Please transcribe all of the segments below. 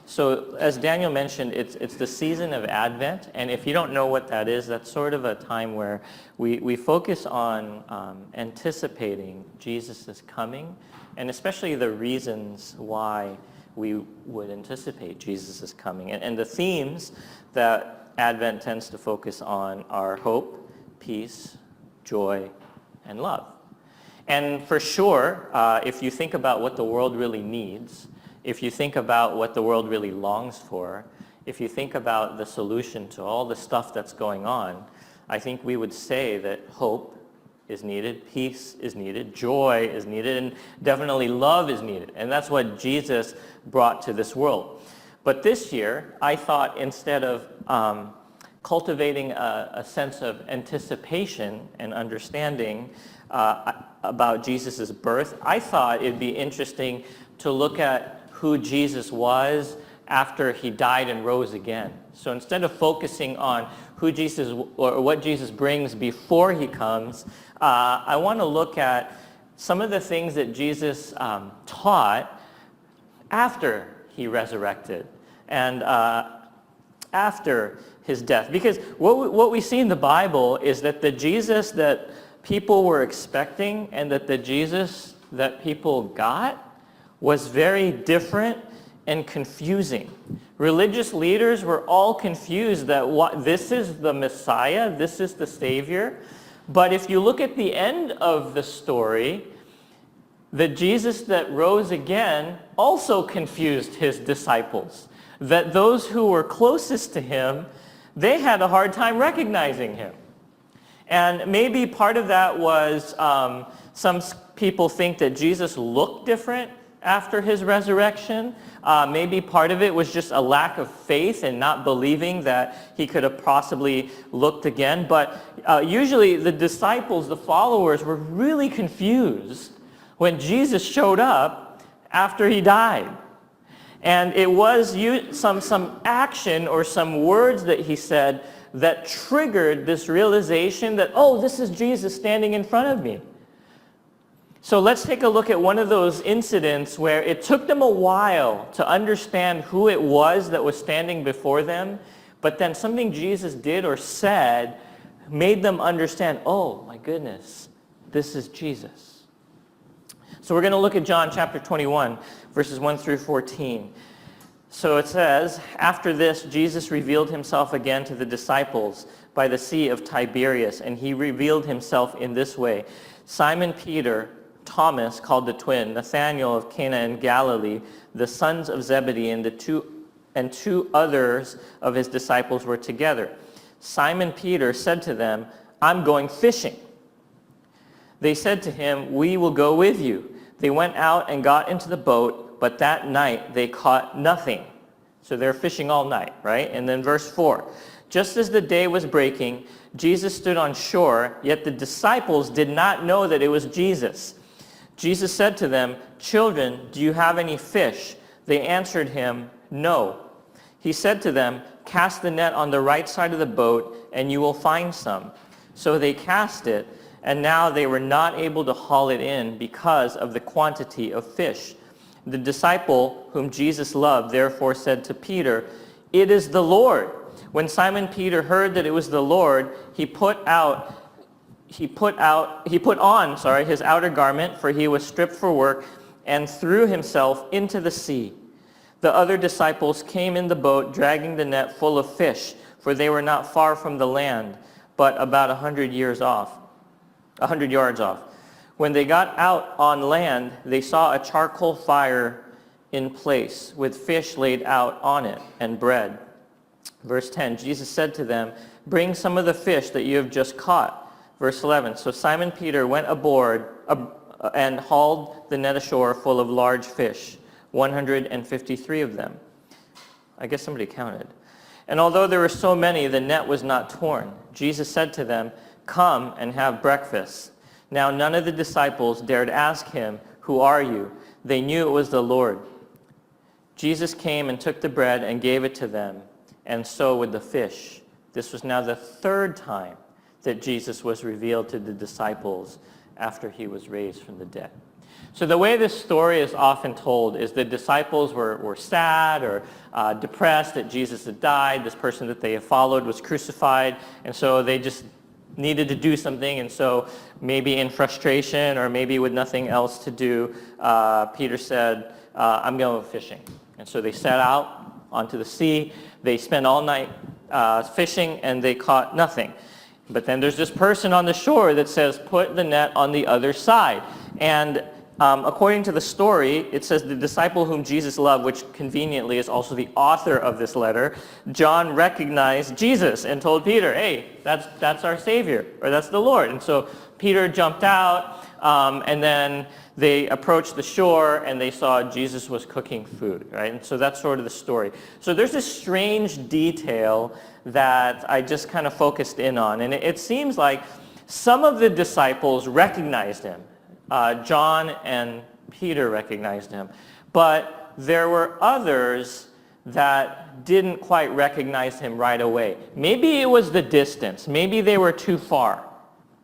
So as Daniel mentioned, it's the season of Advent, and if you don't know what that is, that's sort of a time where we focus on anticipating Jesus' coming, and especially the reasons why we would anticipate Jesus' coming. And the themes that Advent tends to focus on are hope, peace, joy, and love. And for sure, if you think about what the world really needs, if you think about what the world really longs for, if you think about the solution to all the stuff that's going on, I think we would say that hope is needed, peace is needed, joy is needed, and definitely love is needed. And that's what Jesus brought to this world. But this year, I thought instead of cultivating a sense of anticipation and understanding about Jesus' birth, I thought it'd be interesting to look at who Jesus was after he died and rose again. So instead of focusing on who Jesus or what Jesus brings before he comes, I want to look at some of the things that Jesus taught after he resurrected and after his death. Because what we see in the Bible is that the Jesus that people were expecting and that the Jesus that people got was very different and confusing. Religious leaders were all confused that this is the Messiah, this is the Savior. But if you look at the end of the story, the Jesus that rose again also confused his disciples. That those who were closest to him, they had a hard time recognizing him. And maybe part of that was some people think that Jesus looked different after his resurrection. Maybe part of it was just a lack of faith and not believing that he could have possibly looked again. But usually the disciples, the followers, were really confused when Jesus showed up after he died. And it was some action or some words that he said that triggered this realization that, oh, this is Jesus standing in front of me. So let's take a look at one of those incidents where it took them a while to understand who it was that was standing before them, but then something Jesus did or said made them understand, oh my goodness, this is Jesus. So we're going to look at John chapter 21, verses 1 through 14. So it says, after this, Jesus revealed himself again to the disciples by the Sea of Tiberias, and he revealed himself in this way. Simon Peter, Thomas, called the twin, Nathanael of Cana in Galilee, the sons of Zebedee, and two others of his disciples were together. Simon Peter said to them, I'm going fishing. They said to him, we will go with you. They went out and got into the boat, but that night they caught nothing. So they're fishing all night, right? And then verse 4, just as the day was breaking, Jesus stood on shore, yet the disciples did not know that it was Jesus. Jesus said to them, children, do you have any fish? They answered him, no. He said to them, cast the net on the right side of the boat, and you will find some. So they cast it, and now they were not able to haul it in because of the quantity of fish. The disciple whom Jesus loved therefore said to Peter, it is the Lord. When Simon Peter heard that it was the Lord, he put on his outer garment, for he was stripped for work, and threw himself into the sea. The other disciples came in the boat, dragging the net full of fish, for they were not far from the land, but about 100 yards off. When they got out on land, they saw a charcoal fire in place, with fish laid out on it, and bread. Verse 10, Jesus said to them, bring some of the fish that you have just caught. Verse 11, so Simon Peter went aboard and hauled the net ashore full of large fish, 153 of them. I guess somebody counted. And although there were so many, the net was not torn. Jesus said to them, come and have breakfast. Now none of the disciples dared ask him, who are you? They knew it was the Lord. Jesus came and took the bread and gave it to them, and so with the fish. This was now the third time that Jesus was revealed to the disciples after he was raised from the dead. So the way this story is often told is the disciples were sad or depressed that Jesus had died. This person that they had followed was crucified, and so they just needed to do something. And so maybe in frustration or maybe with nothing else to do, Peter said, I'm going fishing. And so they set out onto the sea. They spent all night fishing, and they caught nothing. But then there's this person on the shore that says, put the net on the other side. And according to the story, it says the disciple whom Jesus loved, which conveniently is also the author of this letter, John recognized Jesus and told Peter, hey, that's our Savior, or that's the Lord. And so Peter jumped out, and then they approached the shore, and they saw Jesus was cooking food, right? And so that's sort of the story. So there's this strange detail that I just kind of focused in on. And it seems like some of the disciples recognized him. John and Peter recognized him. But there were others that didn't quite recognize him right away. Maybe it was the distance. Maybe they were too far.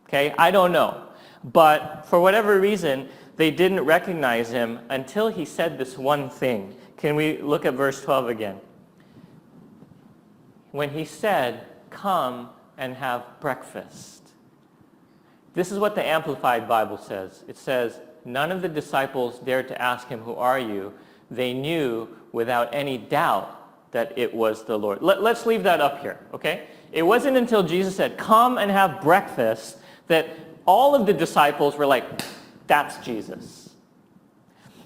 Okay, I don't know. But for whatever reason, they didn't recognize him until he said this one thing. Can we look at verse 12 again? When he said, come and have breakfast. This is what the Amplified Bible says. It says, none of the disciples dared to ask him, who are you? They knew without any doubt that it was the Lord. Let's leave that up here, okay? It wasn't until Jesus said, come and have breakfast, that all of the disciples were like, that's Jesus.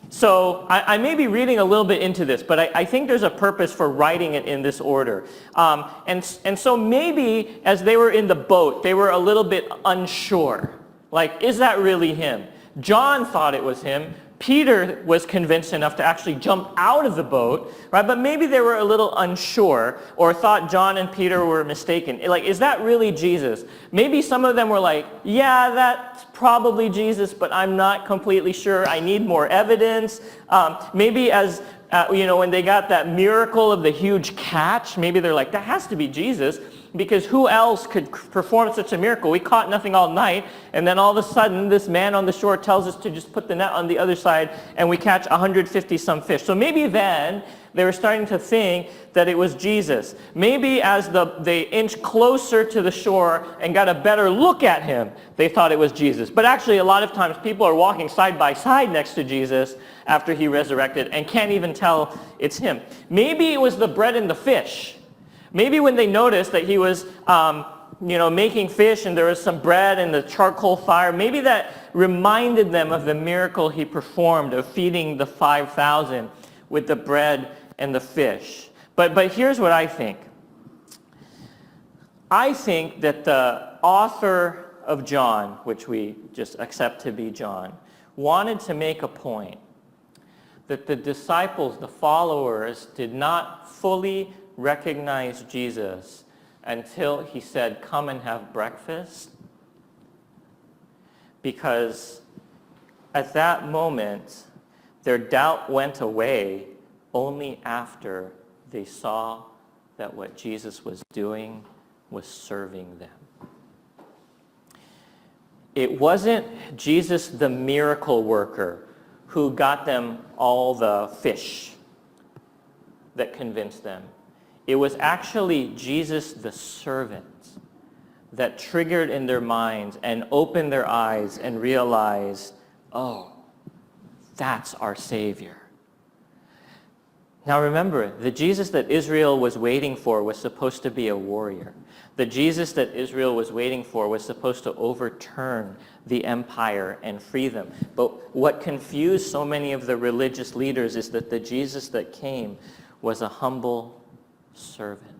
So I may be reading a little bit into this, but I think there's a purpose for writing it in this order. And so maybe as they were in the boat, they were a little bit unsure. Like, is that really him? John thought it was him. Peter was convinced enough to actually jump out of the boat, right? But maybe they were a little unsure or thought John and Peter were mistaken. Like, is that really Jesus? Maybe some of them were like, yeah, that's probably Jesus, but I'm not completely sure. I need more evidence. Maybe as, when they got that miracle of the huge catch, maybe they're like, that has to be Jesus. Because who else could perform such a miracle? We caught nothing all night, and then all of a sudden, this man on the shore tells us to just put the net on the other side, and we catch 150-some fish. So maybe then they were starting to think that it was Jesus. Maybe as they inched closer to the shore and got a better look at him, they thought it was Jesus. But actually, a lot of times, people are walking side by side next to Jesus after he resurrected and can't even tell it's him. Maybe it was the bread and the fish. Maybe when they noticed that he was, making fish and there was some bread and the charcoal fire, maybe that reminded them of the miracle he performed of feeding the 5,000 with the bread and the fish. But here's what I think. I think that the author of John, which we just accept to be John, wanted to make a point that the disciples, the followers, did not fully recognize Jesus until he said, come and have breakfast. Because at that moment, their doubt went away only after they saw that what Jesus was doing was serving them. It wasn't Jesus the miracle worker who got them all the fish that convinced them. It was actually Jesus the servant that triggered in their minds and opened their eyes and realized, oh, that's our Savior. Now remember, the Jesus that Israel was waiting for was supposed to be a warrior. The Jesus that Israel was waiting for was supposed to overturn the empire and free them. But what confused so many of the religious leaders is that the Jesus that came was a humble servant.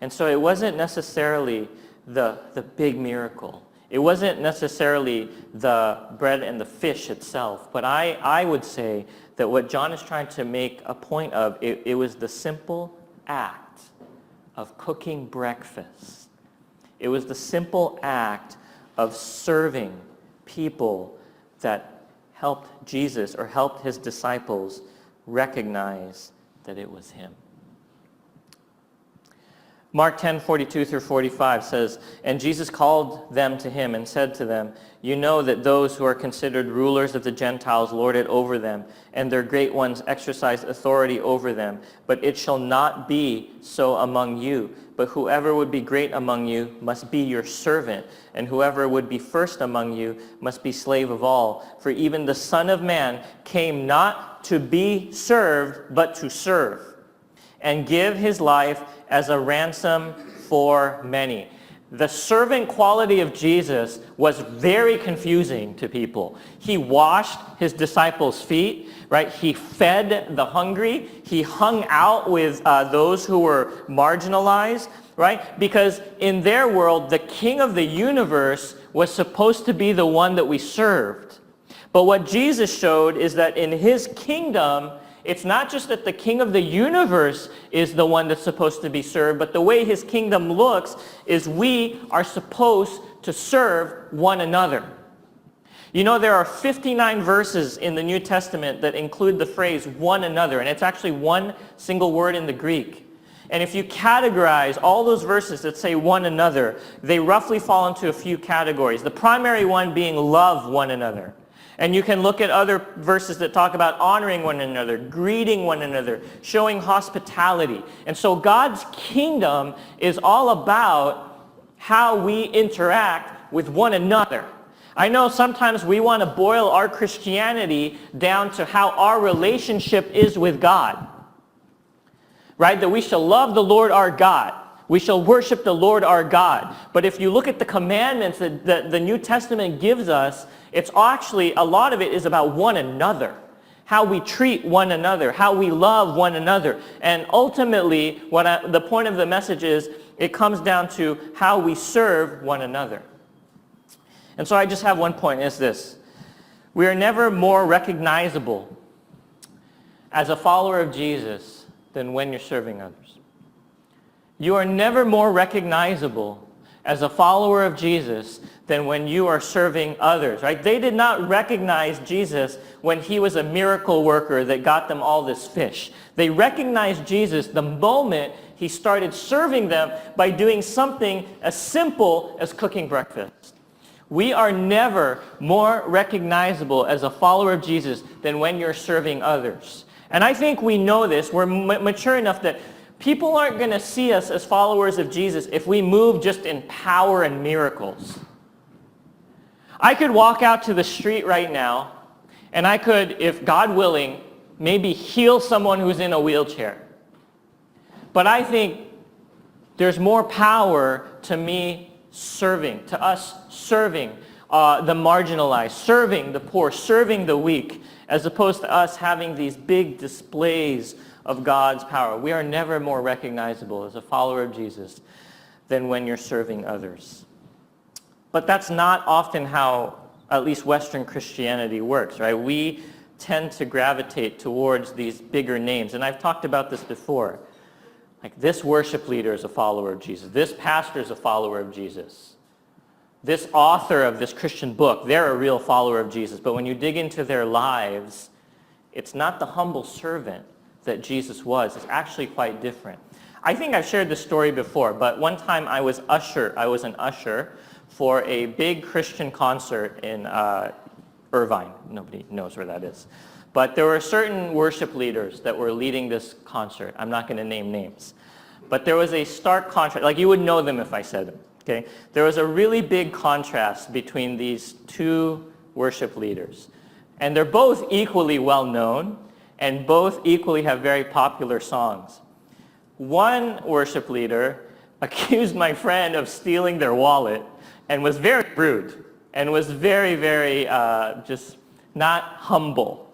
And so it wasn't necessarily the big miracle. It wasn't necessarily the bread and the fish itself, but I would say that what John is trying to make a point of, it was the simple act of cooking breakfast. It was the simple act of serving people that helped Jesus or helped his disciples recognize that it was him. Mark 10:42 through 45 says, "And Jesus called them to him and said to them, 'You know that those who are considered rulers of the Gentiles lord it over them, and their great ones exercise authority over them. But it shall not be so among you. But whoever would be great among you must be your servant, and whoever would be first among you must be slave of all. For even the Son of Man came not to be served, but to serve, and give his life as a ransom for many.'" The servant quality of Jesus was very confusing to people. He washed his disciples' feet, right? He fed the hungry. He hung out with those who were marginalized, right? Because in their world, the king of the universe was supposed to be the one that we served. But what Jesus showed is that in his kingdom, it's not just that the king of the universe is the one that's supposed to be served, but the way his kingdom looks is we are supposed to serve one another. You know, there are 59 verses in the New Testament that include the phrase one another, and it's actually one single word in the Greek. And if you categorize all those verses that say one another, they roughly fall into a few categories. The primary one being love one another. And you can look at other verses that talk about honoring one another, greeting one another, showing hospitality. And so God's kingdom is all about how we interact with one another. I know sometimes we want to boil our Christianity down to how our relationship is with God. Right? That we shall love the Lord our God. We shall worship the Lord our God. But if you look at the commandments that the New Testament gives us, it's actually, a lot of it is about one another. How we treat one another, how we love one another. And ultimately, the point of the message is, it comes down to how we serve one another. And so I just have one point, is this. We are never more recognizable as a follower of Jesus than when you're serving others. You are never more recognizable as a follower of Jesus than when you are serving others, right? They did not recognize Jesus when he was a miracle worker that got them all this fish. They recognized Jesus the moment he started serving them by doing something as simple as cooking breakfast. We are never more recognizable as a follower of Jesus than when you're serving others. And I think we know this. We're mature enough that people aren't going to see us as followers of Jesus if we move just in power and miracles. I could walk out to the street right now, and I could, if God willing, maybe heal someone who's in a wheelchair. But I think there's more power to me serving, to us serving the marginalized, serving the poor, serving the weak, as opposed to us having these big displays of God's power. We are never more recognizable as a follower of Jesus than when you're serving others. But that's not often how at least Western Christianity works, right? We tend to gravitate towards these bigger names. And I've talked about this before. Like, this worship leader is a follower of Jesus. This pastor is a follower of Jesus. This author of this Christian book, they're a real follower of Jesus. But when you dig into their lives, it's not the humble servant that Jesus was. It's actually quite different. I think I've shared this story before, but one time I was an usher for a big Christian concert in Irvine. Nobody knows where that is. But there were certain worship leaders that were leading this concert. I'm not going to name names. But there was a stark contrast. Like, you would know them if I said them. Okay? There was a really big contrast between these two worship leaders. And they're both equally well known, and both equally have very popular songs. One worship leader accused my friend of stealing their wallet and was very rude and was very, very just not humble.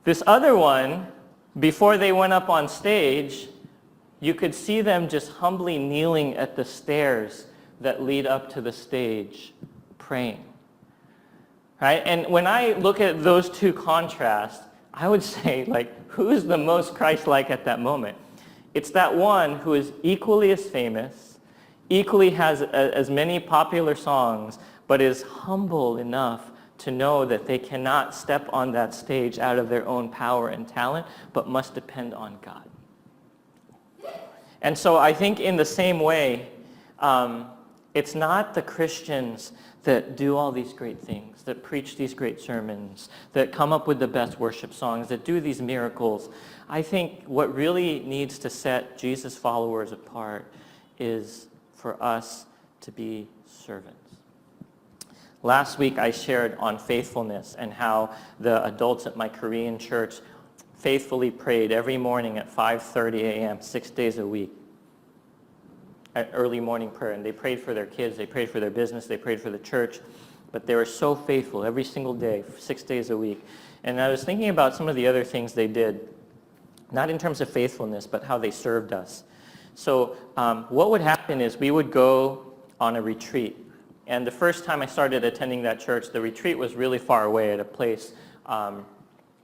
This other one, before they went up on stage, you could see them just humbly kneeling at the stairs that lead up to the stage, praying. Right? And when I look at those two contrasts, I would say, like, who's the most Christ-like at that moment? It's that one who is equally as famous, equally has as many popular songs, but is humble enough to know that they cannot step on that stage out of their own power and talent, but must depend on God. And so I think in the same way, it's not the Christians that do all these great things, that preach these great sermons, that come up with the best worship songs, that do these miracles. I think what really needs to set Jesus followers apart is for us to be servants. Last week I shared on faithfulness and how the adults at my Korean church faithfully prayed every morning at 5:30 a.m., 6 days a week, at early morning prayer. And they prayed for their kids, they prayed for their business, they prayed for the church, but they were so faithful every single day, 6 days a week. And I was thinking about some of the other things they did, not in terms of faithfulness, but how they served us. So what would happen is we would go on a retreat. And the first time I started attending that church, the retreat was really far away at a place,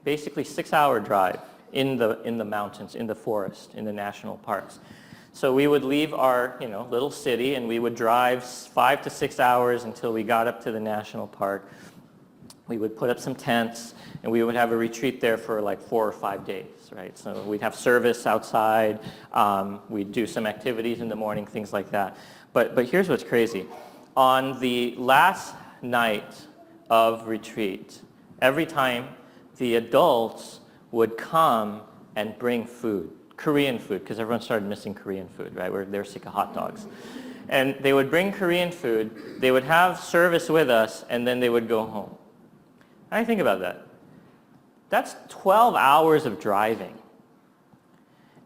basically 6-hour drive in the mountains, in the forest, in the national parks. So we would leave our little city and we would drive 5 to 6 hours until we got up to the national park. We would put up some tents and we would have a retreat there for like 4 or 5 days, right? So we'd have service outside, we'd do some activities in the morning, things like that. But here's what's crazy. On the last night of retreat, every time the adults would come and bring food, Korean food, because everyone started missing Korean food, right? They're sick of hot dogs. And they would bring Korean food, they would have service with us, and then they would go home. How do you think about that? That's 12 hours of driving.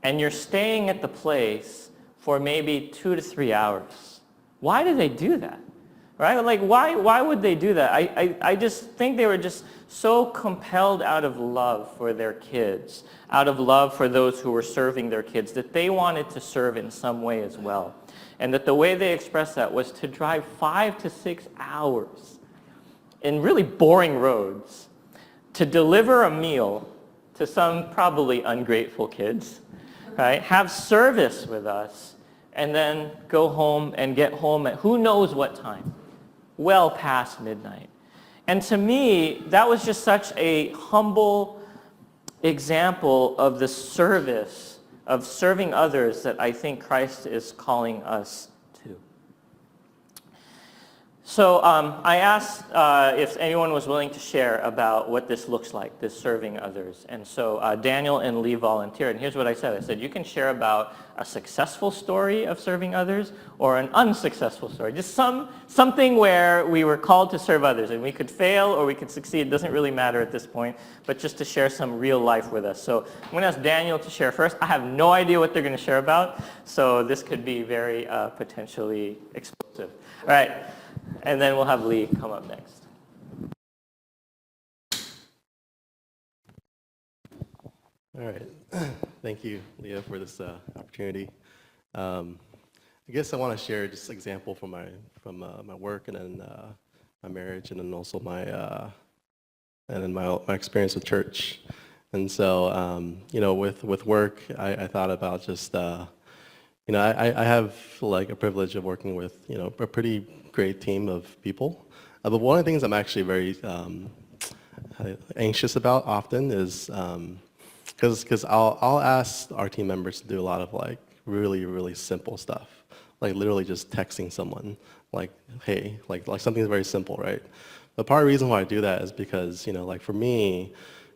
And you're staying at the place for maybe 2 to 3 hours. Why do they do that? Right? Like, why would they do that? I just think they were just so compelled out of love for their kids, out of love for those who were serving their kids, that they wanted to serve in some way as well. And that the way they expressed that was to drive 5 to 6 hours in really boring roads to deliver a meal to some probably ungrateful kids, right? Have service with us, and then go home and get home at who knows what time, well past midnight. And to me, that was just such a humble example of the service, of serving others, that I think Christ is calling us to. So I asked if anyone was willing to share about what this looks like, this serving others. And so Daniel and Lee volunteered. And here's what I said. I said, you can share about a successful story of serving others or an unsuccessful story. Just something where we were called to serve others. And we could fail or we could succeed. It doesn't really matter at this point. But just to share some real life with us. So I'm going to ask Daniel to share first. I have no idea what they're going to share about. So this could be very potentially explosive. All right. And then we'll have Lee come up next. All right. Thank you, Leah, for this opportunity. I guess I want to share just an example from my work, and then my marriage, and then also my experience with church. And so, with work, I thought about just I have like a privilege of working with a pretty great team of people. But one of the things I'm actually very anxious about often is because I'll ask our team members to do a lot of like really, really simple stuff, like literally just texting someone like, hey, like something very simple, right? But part of the reason why I do that is because, like for me,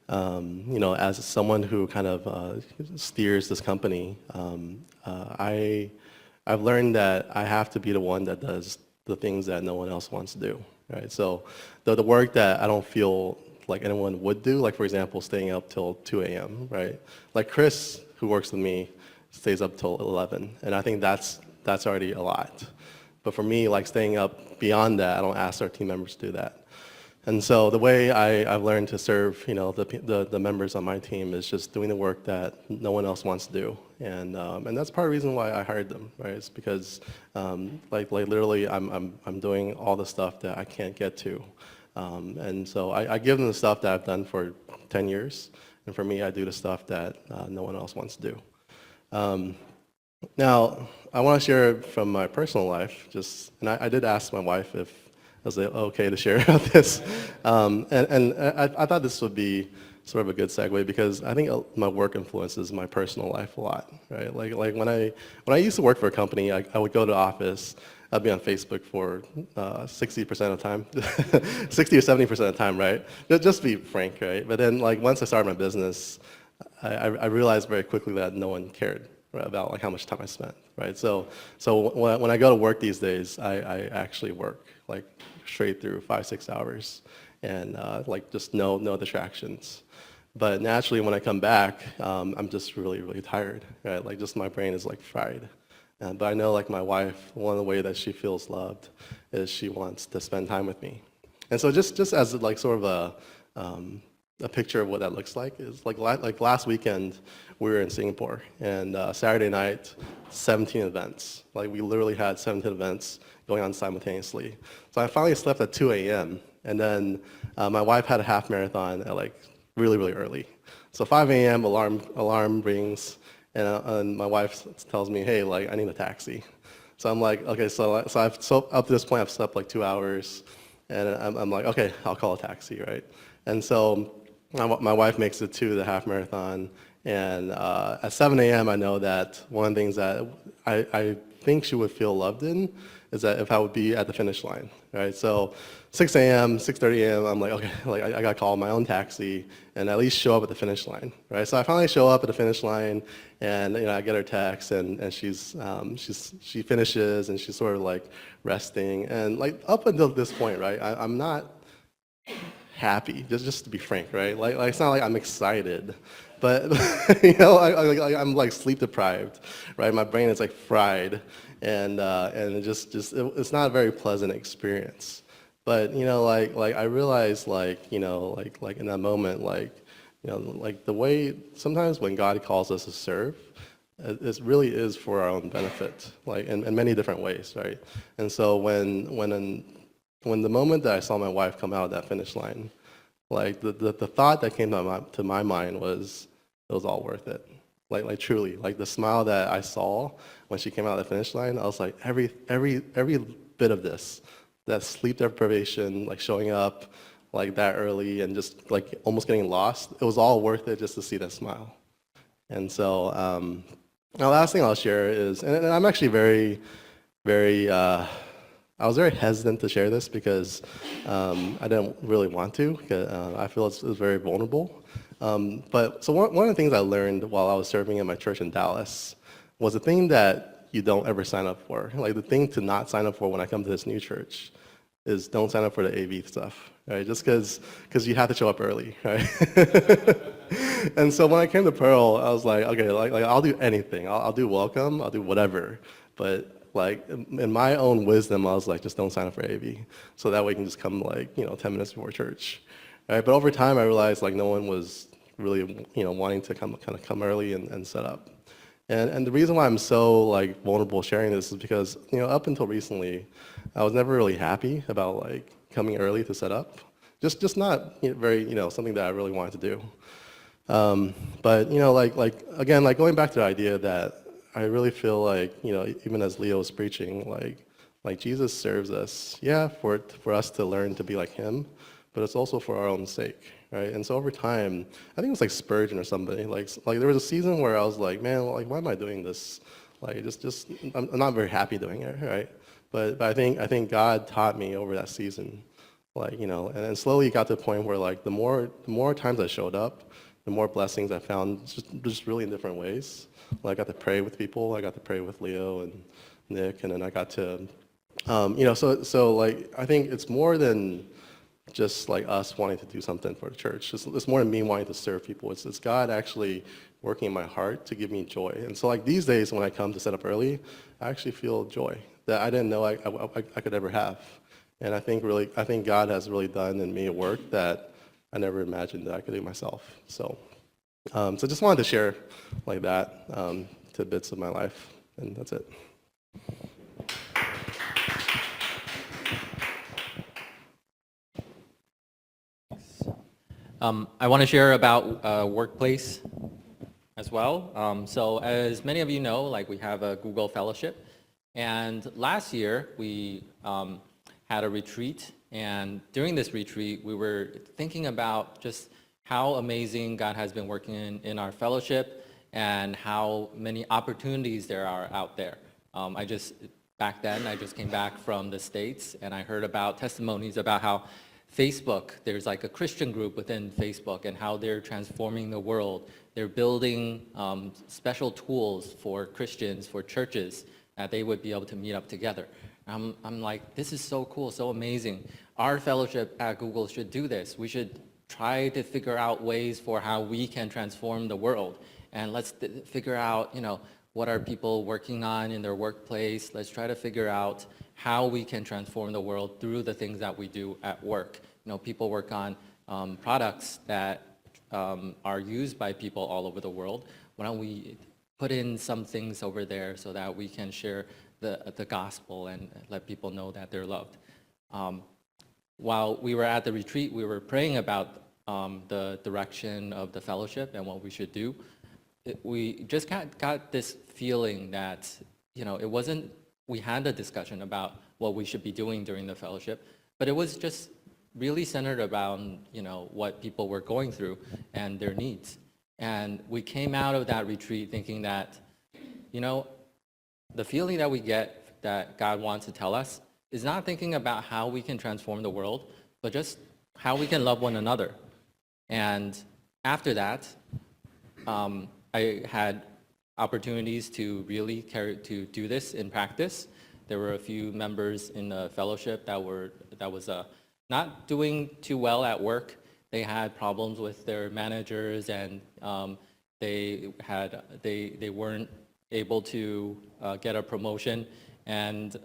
as someone who kind of steers this company, I've learned that I have to be the one that does the things that no one else wants to do, right? So the work that I don't feel like anyone would do, like for example, staying up till 2 a.m., right? Like Chris, who works with me, stays up till 11, and I think that's already a lot. But for me, like staying up beyond that, I don't ask our team members to do that. And so the way I've learned to serve, the members on my team is just doing the work that no one else wants to do, and that's part of the reason why I hired them, right? It's because like literally I'm doing all the stuff that I can't get to, and so I give them the stuff that I've done for 10 years, and for me, I do the stuff that no one else wants to do. Now, I want to share from my personal life, and I did ask my wife if I was okay to share about this. And I thought this would be sort of a good segue because I think my work influences my personal life a lot, right? Like when I used to work for a company, I would go to the office. I'd be on Facebook for 60% of the time, 60 or 70% of the time, right? Just to be frank, right? But then like once I started my business, I realized very quickly that no one cared about like how much time I spent, right? So when I go to work these days, I actually work like straight through 5-6 hours, and like just no distractions. But naturally, when I come back, I'm just really tired, right? Like just my brain is like fried. But I know like my wife, one of the ways that she feels loved is she wants to spend time with me. And so just as like sort of a picture of what that looks like is like last weekend we were in Singapore, and Saturday night 17 events. Like we literally had 17 events going on simultaneously. So I finally slept at 2 a.m. and then my wife had a half marathon at like really early. So 5 a.m. alarm rings, and my wife tells me, hey, like I need a taxi. So I'm like, okay, so up to this point I've slept like 2 hours, and I'm like, okay, I'll call a taxi, right? And so my wife makes it to the half marathon, and at 7 a.m. I know that one of the things that I think she would feel loved in is that if I would be at the finish line, right? So 6 a.m., 6:30 a.m., I'm like, okay, like I gotta call my own taxi and at least show up at the finish line, right? So I finally show up at the finish line, and I get her text, and she finishes, and she's sort of like resting, and like up until this point, right? I'm not happy, just to be frank, right? Like it's not like I'm excited, but I'm like sleep deprived, right? My brain is like fried, and it's not a very pleasant experience. But like I realized like in that moment, like the way sometimes when God calls us to serve, it really is for our own benefit, like in many different ways, right? And so when the moment that I saw my wife come out of that finish line, like the thought that came to my mind was it was all worth it. Like truly, like the smile that I saw when she came out of the finish line, I was like every bit of this, that sleep deprivation, like showing up like that early and just like almost getting lost, it was all worth it just to see that smile. And so the last thing I'll share is, and I'm actually very I was very hesitant to share this because I didn't really want to. I feel it's very vulnerable. But so one of the things I learned while I was serving in my church in Dallas was the thing that you don't ever sign up for. Like the thing to not sign up for when I come to this new church is don't sign up for the AV stuff, right? Just because you have to show up early, right? And so when I came to Pearl, I was like, okay, like I'll do anything. I'll do welcome. I'll do whatever. But like in my own wisdom, I was like, just don't sign up for AV, so that way you can just come like 10 minutes before church, right? But over time, I realized like no one was really wanting to come early and set up, and the reason why I'm so like vulnerable sharing this is because up until recently, I was never really happy about like coming early to set up, just not very something that I really wanted to do. But like again, like going back to the idea that I really feel like even as Leo was preaching, like Jesus serves us, yeah, for us to learn to be like Him, but it's also for our own sake, right? And so over time, I think it was like Spurgeon or somebody, like there was a season where I was like, man, like why am I doing this? Like just I'm not very happy doing it, right? But I think God taught me over that season, like and then slowly it got to the point where like the more times I showed up, the more blessings I found just really in different ways. Well, I got to pray with people. I got to pray with Leo and Nick, and then I got to, so like I think it's more than just like us wanting to do something for the church. It's more than me wanting to serve people. It's God actually working in my heart to give me joy. And so like these days when I come to set up early, I actually feel joy that I didn't know I could ever have. And I think God has really done in me a work that I never imagined that I could do myself. So just wanted to share like that, tidbits of my life, and that's it. I want to share about workplace as well. So as many of you know, like we have a Google Fellowship, and last year we had a retreat, and during this retreat we were thinking about just how amazing God has been working in our fellowship and how many opportunities there are out there. Back then, I just came back from the States, and I heard about testimonies about how Facebook, there's like a Christian group within Facebook, and how they're transforming the world. They're building special tools for Christians, for churches, that they would be able to meet up together. I'm like, this is so cool, so amazing. Our fellowship at Google should do this. We should try to figure out ways for how we can transform the world. And let's figure out, what are people working on in their workplace? Let's try to figure out how we can transform the world through the things that we do at work. People work on products that are used by people all over the world. Why don't we put in some things over there so that we can share the gospel and let people know that they're loved. While we were at the retreat, we were praying about the direction of the fellowship and what we should do. We just got this feeling that, it wasn't, we had a discussion about what we should be doing during the fellowship, but it was just really centered around, what people were going through and their needs. And we came out of that retreat thinking that, the feeling that we get that God wants to tell us is not thinking about how we can transform the world, but just how we can love one another. And after that, I had opportunities to really to do this in practice. There were a few members in the fellowship that was not doing too well at work. They had problems with their managers, and they weren't able to get a promotion. And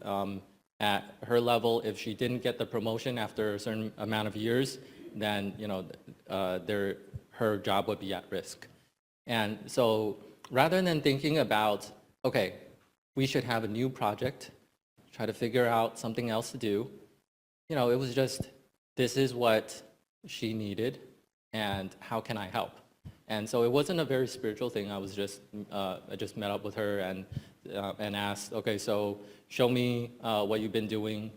at her level, if she didn't get the promotion after a certain amount of years, then her job would be at risk. And so rather than thinking about, okay, we should have a new project, try to figure out something else to do, it was just, this is what she needed, and how can I help? And so it wasn't a very spiritual thing. I just met up with her and asked, okay, so show me what you've been doing,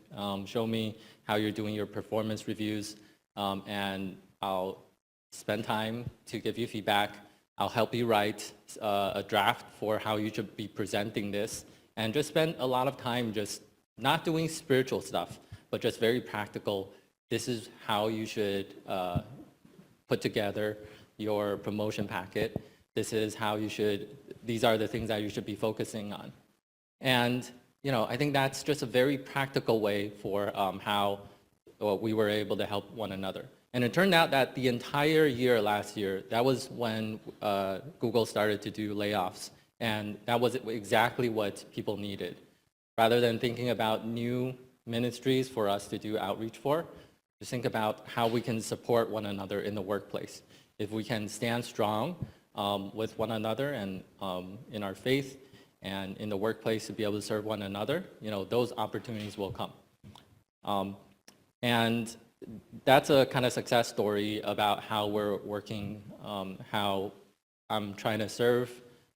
show me how you're doing your performance reviews, and I'll spend time to give you feedback. I'll help you write a draft for how you should be presenting this, and just spend a lot of time just not doing spiritual stuff, but just very practical. This is how you should put together your promotion packet. This is how these are the things that you should be focusing on. And, I think that's just a very practical way for how we were able to help one another. And it turned out that the entire year last year, that was when Google started to do layoffs. And that was exactly what people needed. Rather than thinking about new ministries for us to do outreach for, just think about how we can support one another in the workplace. If we can stand strong with one another and in our faith and in the workplace to be able to serve one another, those opportunities will come. And that's a kind of success story about how we're working, how I'm trying to serve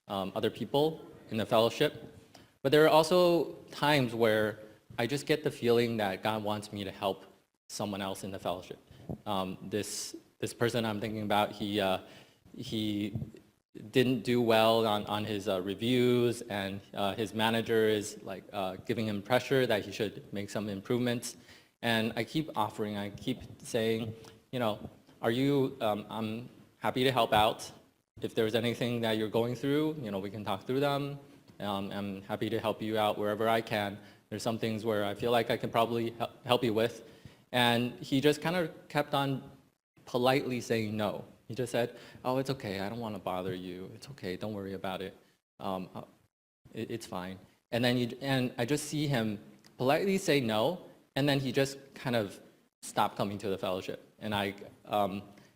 other people in the fellowship. But there are also times where I just get the feeling that God wants me to help someone else in the fellowship. This person I'm thinking about, he didn't do well on his reviews, and his manager is giving him pressure that he should make some improvements. And I keep saying, I'm happy to help out. If there's anything that you're going through, we can talk through them. I'm happy to help you out wherever I can. There's some things where I feel like I can probably help you with. And he just kind of kept on politely saying no. He just said, oh, it's okay. I don't want to bother you. It's okay. Don't worry about it. It's fine. And I just see him politely say no, and then he just kind of stopped coming to the fellowship. And I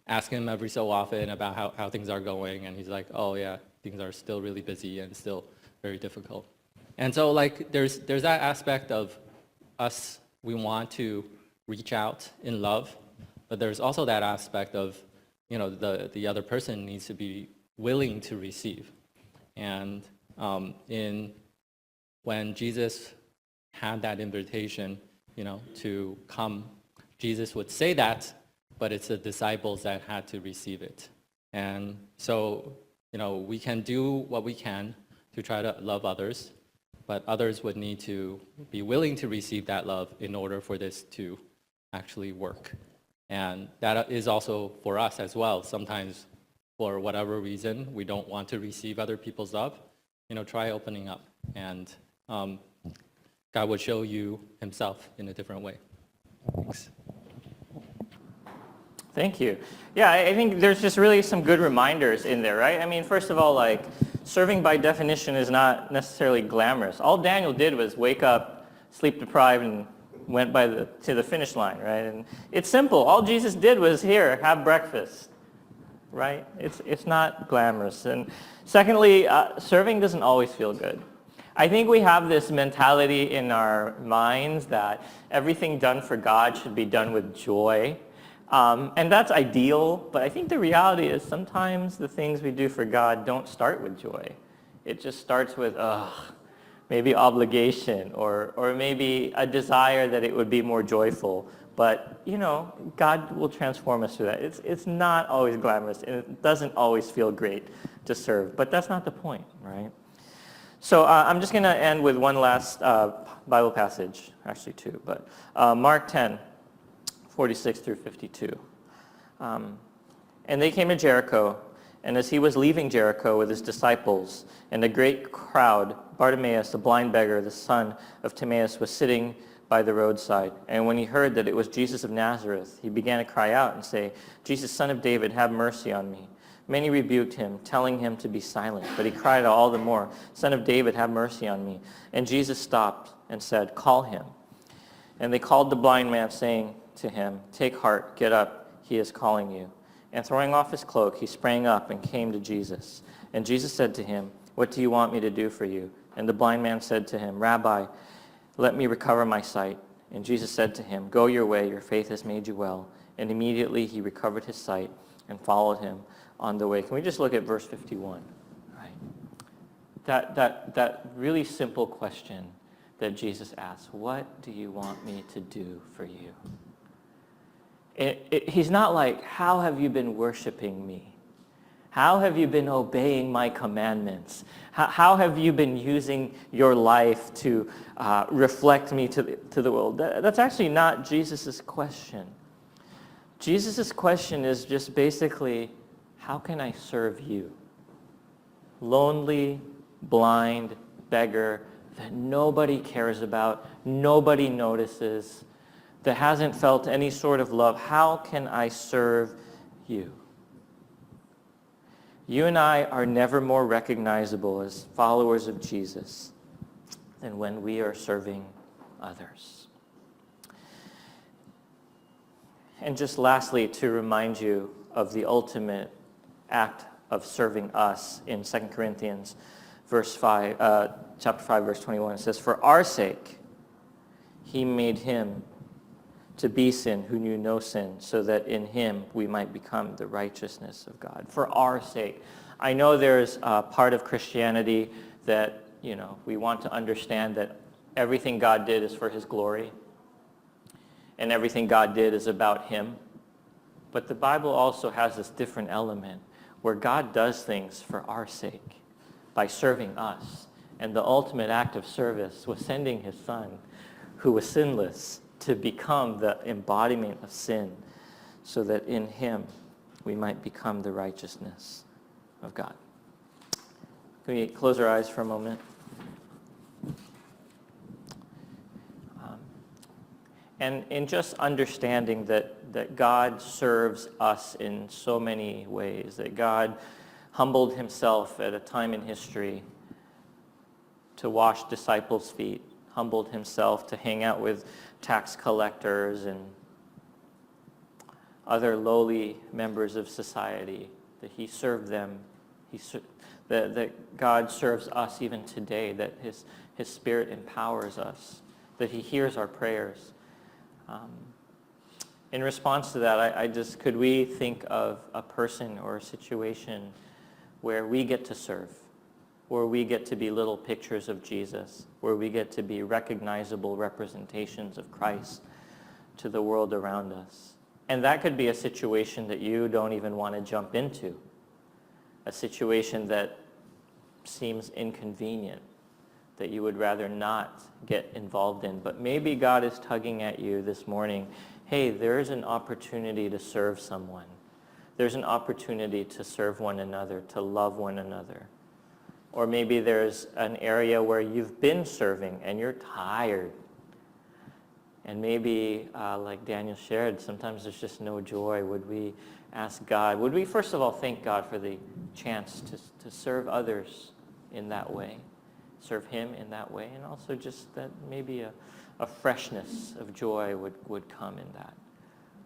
ask him every so often about how things are going, and he's like, oh yeah, things are still really busy and still very difficult. And so there's that aspect of us, we want to reach out in love, but there's also that aspect of, the other person needs to be willing to receive. And when Jesus had that invitation, to come, Jesus would say that, but it's the disciples that had to receive it. And so, we can do what we can to try to love others, but others would need to be willing to receive that love in order for this to actually work. And that is also for us as well. Sometimes, for whatever reason, we don't want to receive other people's love. Try opening up, and God will show you himself in a different way. Thanks. Thank you. Yeah, I think there's just really some good reminders in there, right? I mean, first of all, like, serving by definition is not necessarily glamorous. All Daniel did was wake up, sleep deprived, and went to the finish line, right? And it's simple. All Jesus did was, here, have breakfast, right? It's not glamorous. And secondly, serving doesn't always feel good. I think we have this mentality in our minds that everything done for God should be done with joy. And that's ideal, but I think the reality is sometimes the things we do for God don't start with joy. It just starts with, maybe obligation or maybe a desire that it would be more joyful. But, God will transform us through that. It's not always glamorous, and it doesn't always feel great to serve, but that's not the point, right? So I'm just going to end with one last Bible passage, actually two, but Mark 10, 46 through 52. And they came to Jericho, and as he was leaving Jericho with his disciples and a great crowd, Bartimaeus, the blind beggar, the son of Timaeus, was sitting by the roadside. And when he heard that it was Jesus of Nazareth, he began to cry out and say, "Jesus, Son of David, have mercy on me." Many rebuked him, telling him to be silent. But he cried out all the more, "Son of David, have mercy on me." And Jesus stopped and said, "Call him." And they called the blind man, saying to him, "Take heart, get up, he is calling you." And throwing off his cloak, he sprang up and came to Jesus. And Jesus said to him, "What do you want me to do for you?" And the blind man said to him, "Rabbi, let me recover my sight." And Jesus said to him, "Go your way, your faith has made you well." And immediately he recovered his sight and followed him on the way. Can we just look at verse 51? Right. That really simple question that Jesus asks, "What do you want me to do for you?" He's not like, "How have you been worshiping me? How have you been obeying my commandments? How have you been using your life to reflect me to the world?" That's actually not Jesus' question. Jesus' question is just basically, how can I serve you? Lonely, blind, beggar that nobody cares about, nobody notices, that hasn't felt any sort of love. How can I serve you? You and I are never more recognizable as followers of Jesus than when we are serving others. And just lastly, to remind you of the ultimate act of serving us in 2 Corinthians chapter 5, verse 21. It says, "For our sake, he made him to be sin who knew no sin, so that in him we might become the righteousness of God." For our sake. I know there's a part of Christianity that, we want to understand that everything God did is for his glory, and everything God did is about him. But the Bible also has this different element where God does things for our sake by serving us. And the ultimate act of service was sending his son, who was sinless, to become the embodiment of sin, so that in him we might become the righteousness of God. Can we close our eyes for a moment? And in just understanding that God serves us in so many ways, that God humbled himself at a time in history to wash disciples' feet, humbled himself to hang out with tax collectors and other lowly members of society, that he served them, that God serves us even today, that his Spirit empowers us, that he hears our prayers. In response to that, could we think of a person or a situation where we get to serve, where we get to be little pictures of Jesus, where we get to be recognizable representations of Christ to the world around us? And that could be a situation that you don't even want to jump into, a situation that seems inconvenient, that you would rather not get involved in. But maybe God is tugging at you this morning, hey, there's an opportunity to serve someone. There's an opportunity to serve one another, to love one another. Or maybe there's an area where you've been serving and you're tired. And maybe, like Daniel shared, sometimes there's just no joy. Would we ask God, would we first of all thank God for the chance to serve others in that way, serve him in that way, and also just that maybe a freshness of joy would come in that.